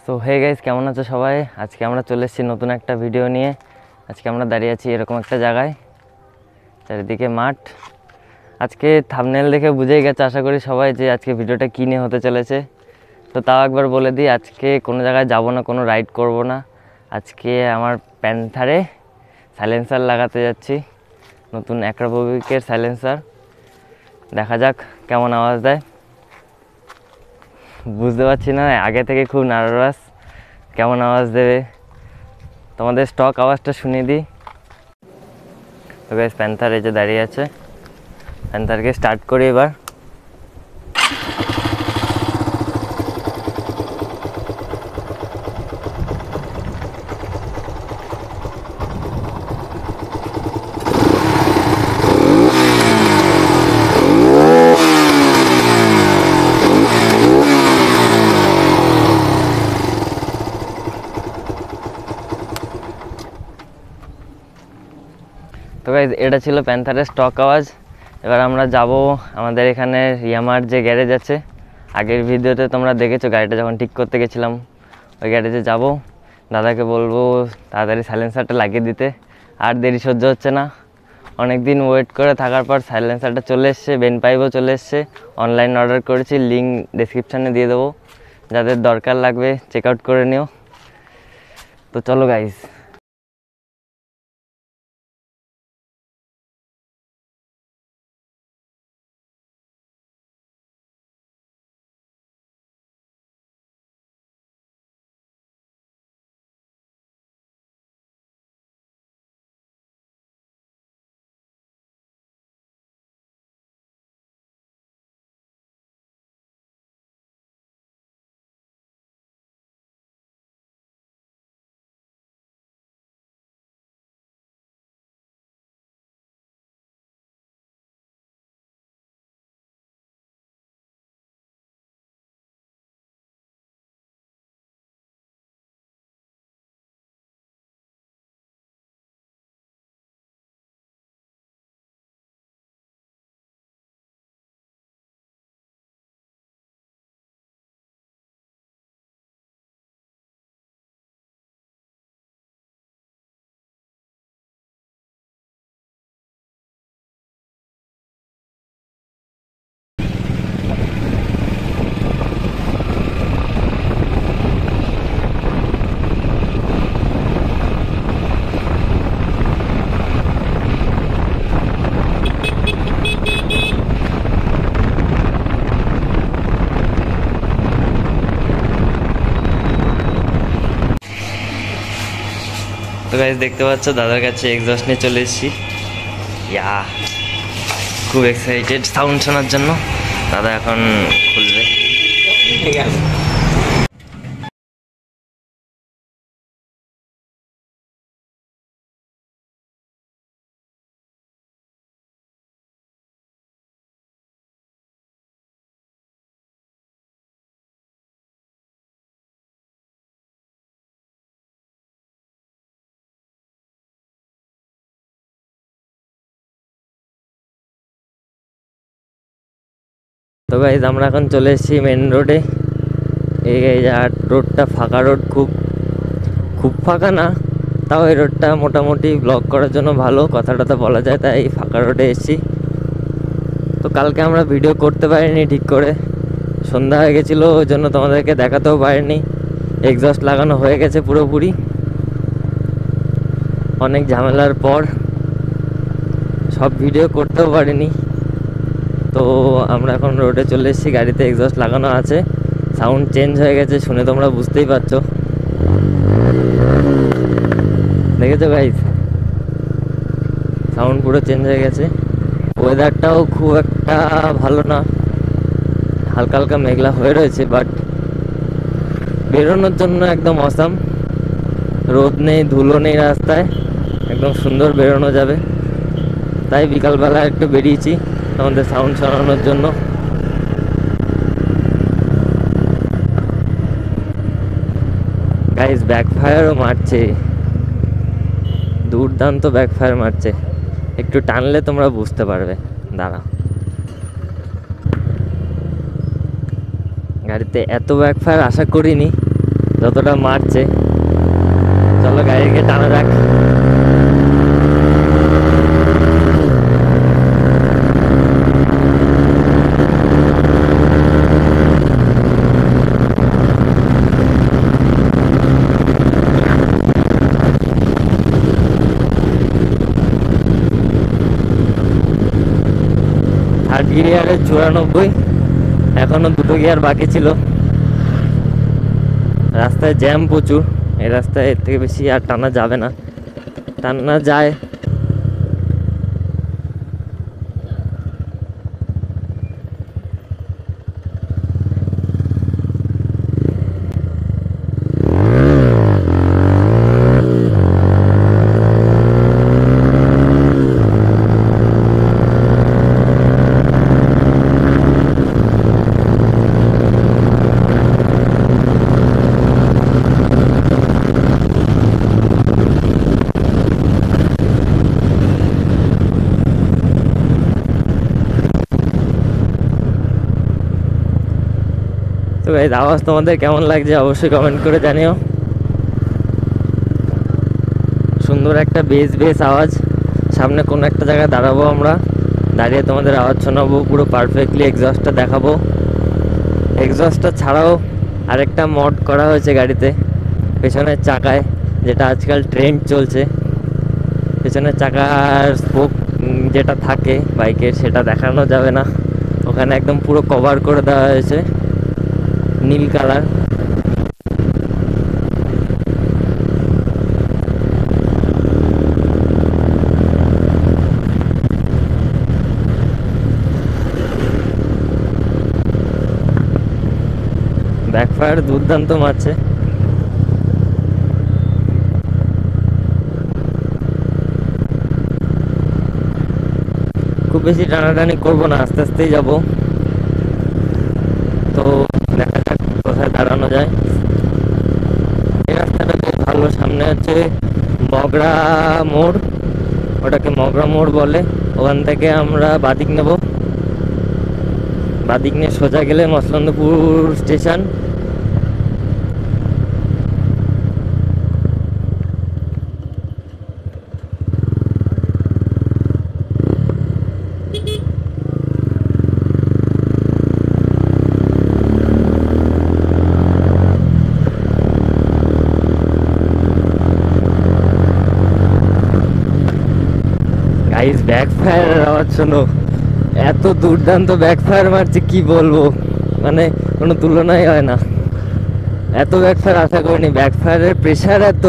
So hey guys, কেমন আছো সবাই? আজকে আমরা চলে এসেছি নতুন একটা ভিডিও নিয়ে। আজকে আমরা দাঁড়িয়ে আছি এরকম একটা জায়গায়, চারিদিকে মাঠ। আজকে থাম্বনেল দেখে বুঝেই গেছে আশা করি সবাই যে আজকে ভিডিওটা কী নিয়ে হতে চলেছে। তো তাও একবার বলে দিই, আজকে কোনো জায়গায় যাব না, কোনো রাইড করব না। আজকে আমার প্যান্থারে সাইলেন্সার লাগাতে যাচ্ছি, নতুন অ্যাক্রাপোভিকের সাইলেন্সার। দেখা যাক কেমন আওয়াজ দেয়। বুঝতে পারছি না, আগে থেকে খুব নার্ভাস কেমন আওয়াজ দেবে। তোমাদের স্টক আওয়াজটা শুনিয়ে দিই। তো গাইস, প্যান্থার এই যে দাঁড়িয়ে আছে, প্যান্থারকে স্টার্ট করি এবার। তো গাইস, এটা ছিল প্যান্থারের স্টক আওয়াজ। এবার আমরা যাব আমাদের এখানে ইয়ামার যে গ্যারেজ আছে, আগের ভিডিওতে তোমরা দেখেছো গাড়িটা যখন ঠিক করতে গেছিলাম, ওই গ্যারেজে যাব। দাদাকে বলবো তাড়াতাড়ি সাইলেন্সারটা লাগিয়ে দিতে, আর দেরি সহ্য হচ্ছে না। অনেক দিন ওয়েট করে থাকার পর সাইলেন্সারটা চলে এসছে, বেন পাইপও চলে এসছে। অনলাইন অর্ডার করেছি, লিঙ্ক ডেসক্রিপশানে দিয়ে দেবো, যাদের দরকার লাগবে চেক আউট করে নিও। তো চলো গাইস। তো গাইস, দেখতে পাচ্ছ দাদার কাছে এক্সস্ট নিয়ে চলে এসেছি। ইয়া, খুব এক্সাইটেড সাউন্ড শোনার জন্য। দাদা এখন খুলবে। ঠিক আছে। তো গাইজ, আমরা এখন চলে এসেছি মেন রোডে। এই রোডটা ফাঁকা রোড, খুব খুব ফাঁকা না, তাও এই রোডটা মোটামুটি ব্লক করার জন্য ভালো, কথাটা তো বলা যায়, তাই ফাঁকা রোডে এসেছি। তো কালকে আমরা ভিডিও করতে পারিনি ঠিক করে, সন্ধ্যা হয়ে গেছিলো, ওই জন্য তোমাদেরকে দেখাতেও পারিনি। এক্সস্ট লাগানো হয়ে গেছে পুরোপুরি, অনেক ঝামেলার পর সব ভিডিও করতেও পারিনি। তো আমরা এখন রোডে চলে এসেছি, গাড়িতে এক্সস্ট লাগানো আছে, সাউন্ড চেঞ্জ হয়ে গেছে, শুনে তোমরা বুঝতেই পারছো। দেখেছো গাইস, সাউন্ড পুরো চেঞ্জ হয়ে গেছে। ওয়েদারটাও খুব একটা ভালো না, হালকা হালকা মেঘলা হয়ে রয়েছে, বাট বেরোনোর জন্য একদম অসাম। রোদ নেই, ধুলো নেই রাস্তায়, একদম সুন্দর বেরোনো যাবে। তাই বিকালবেলা একটু বেরিয়েছি আমাদের সাউন্ড শোনানোর জন্য। গাইস, ব্যাকফায়ারও মারছে, দুর্দান্ত ব্যাকফায়ার মারছে। একটু টানলে তোমরা বুঝতে পারবে, দাঁড়া। গাড়িতে এত ব্যাকফায়ার আশা করিনি, যতটা মারছে। চলো গাড়িকে টানা যাক। থার্ড গিয়ারে 94, এখনো দুটো গিয়ার বাকি ছিল। রাস্তায় জ্যাম প্রচুর, এই রাস্তায় এর থেকে বেশি আর টানা যাবে না, টানা যায়। তো গাইস, আওয়াজ তোমাদের কেমন লাগছে অবশ্যই কমেন্ট করে জানিও। সুন্দর একটা বেস আওয়াজ। সামনে কোনো একটা জায়গায় দাঁড়াবো আমরা, দাঁড়িয়ে তোমাদের আওয়াজ শোনাবো, পুরো পারফেক্টলি এক্সস্টটা দেখাবো। এক্সস্টটা ছাড়াও আরেকটা মড করা হয়েছে গাড়িতে, পেছনের চাকায়, যেটা আজকাল ট্রেন্ড চলছে। পেছনের চাকার স্পোক যেটা থাকে বাইকের, সেটা দেখানো যাবে না, ওখানে একদম পুরো কভার করে দেওয়া হয়েছে নীল কালার। ব্যাকফায়ার দুর্দান্ত মারছে। খুব বেশি টানাটানি করবো না, আস্তে আস্তেই যাবো। তো দেখা যাক কোথায় দাঁড়ানো যায়। এই রাস্তাটা বেশ ভালো। সামনে হচ্ছে মগরা মোড়, ওটাকে মগরা মোড় বলে। ওখান থেকে আমরা বাদিক নেব, বাদিক নিয়ে সোজা গেলে মসলন্দপুর স্টেশন। গাইস, ব্যাকফায়ার আওয়াজ শোনো, এত দুর্দান্ত ব্যাকফায়ার মারছে কি বলবো, মানে কোনো তুলনাই হয় না। এত ব্যাকফায়ার আশা করিনি, ব্যাকফায়ারের প্রেশার এত,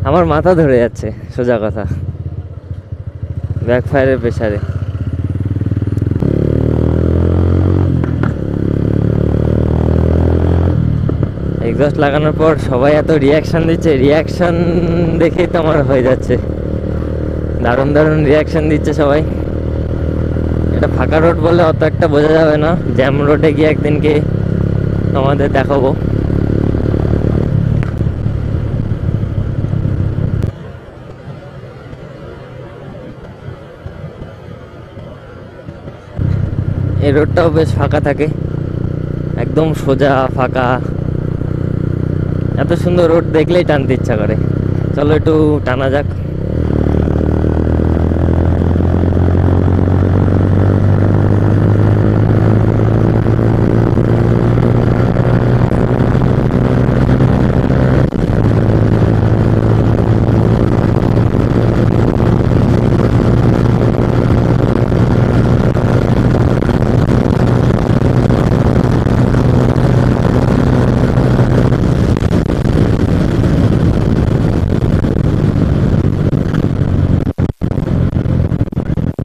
আমার মাথা ধরে যাচ্ছে সোজা কথা ব্যাকফায়ারের প্রেশারে। এক্সস্ট লাগানোর পর সবাই এত রিয়াকশান দিচ্ছে, রিয়াকশান দেখেই তো আমার হয়ে যাচ্ছে। দারুণ দারুণ রিয়াকশান দিচ্ছে সবাই। এটা ফাঁকা রোড বলে অত একটা বোঝা যাবে না, জ্যাম রোডে গিয়ে একদিনকে তোমাদের দেখাবো। এই রোডটাও বেশ ফাঁকা থাকে, একদম সোজা ফাঁকা। এত সুন্দর রোড দেখলেই টানতে ইচ্ছা করে। চলো একটু টানা যাক।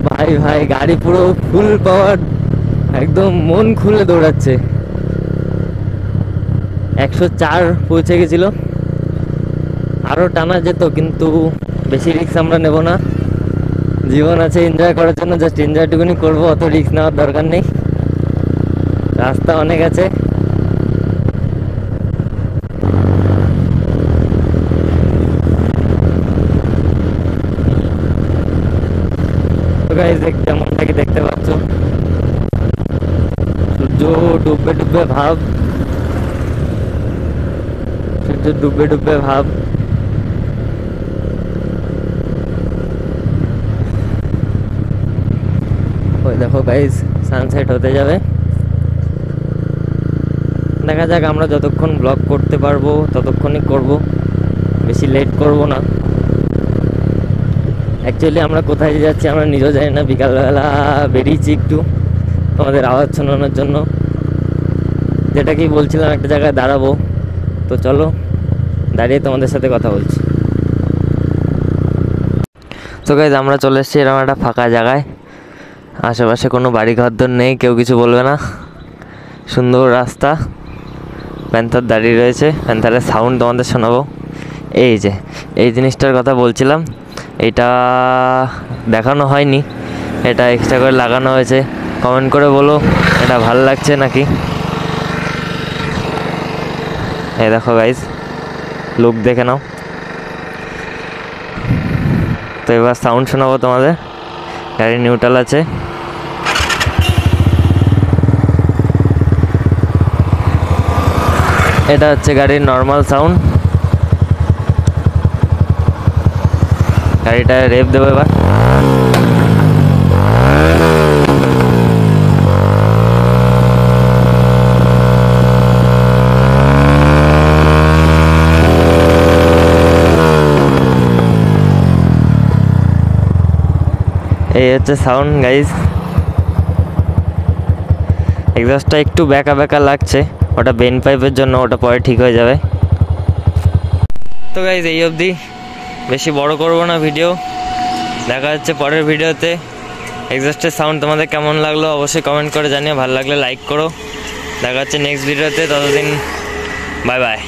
ভাই ভাই, গাড়ি পুরো ফুল পাওয়ার, একদম মন খুলে দৌড়াচ্ছে। 104 পৌঁছে গেছিল, আরও টানা যেত, কিন্তু বেশি রিস্ক আমরা নেব না। জীবন আছে এনজয় করার জন্য, জাস্ট এনজয়টুকুনি করবো, অত রিস্ক নেওয়ার দরকার নেই। রাস্তা অনেক আছে। গাইস, যেমনটাকে দেখতে পাচ্ছ, সূর্য ডুববে ডুববে ভাব। একটু ডুবে ডুবে ভাব। ওই দেখো গাইস, সানসেট হতে যাবে। দেখা যাক, আমরা যতক্ষণ ব্লগ করতে পারবো ততক্ষণই করব, বেশি লেট করব না। অ্যাকচুয়ালি আমরা কোথায় যাচ্ছি আমরা নিজেও জানি না। বিকালবেলা বেরিয়েছি একটু আমাদের আওয়াজ শোনানোর জন্য, যেটা কি বলছিলাম একটা জায়গায় দাঁড়াবো। তো চলো দাঁড়িয়ে তোমাদের সাথে কথা বলছি। তো গাইজ আমরা চলে এসেছি এরকম একটা ফাঁকা জায়গায়, আশেপাশে কোনো বাড়ি ঘরদর নেই, কেউ কিছু বলবে না, সুন্দর রাস্তা। প্যান্থার দাঁড়িয়ে রয়েছে, প্যান্থারের সাউন্ড তোমাদের শোনাবো। এই যে এই জিনিসটার কথা বলছিলাম, এটা দেখানো হয়নি, এটা এক্সট্রা করে লাগানো হয়েছে। কমেন্ট করে বলো এটা ভালো লাগছে নাকি। এই দেখো গাইজ, লুক দেখে নাও। তো এবার সাউন্ড শোনাবো তোমাদের। গাড়ি নিউট্রাল আছে। এটা হচ্ছে গাড়ির নর্মাল সাউন্ড। গাড়িটা রেপ দেবো এবার। এই হচ্ছে সাউন্ড গাইজ। এক্সস্টটা একটু ব্যাকা ব্যাকা লাগছে, ওটা বেন পাইপের জন্য, ওটা পরে ঠিক হয়ে যাবে। তো গাইজ এই অবধি, বেশি বড় করব না ভিডিও। দেখা যাচ্ছে পরের ভিডিওতে। এক্সস্টের সাউন্ড তোমাদের কেমন লাগলো অবশ্যই কমেন্ট করে জানিও, ভালো লাগলে লাইক করো। দেখা যাচ্ছে নেক্সট ভিডিওতে, ততদিন বাই বাই।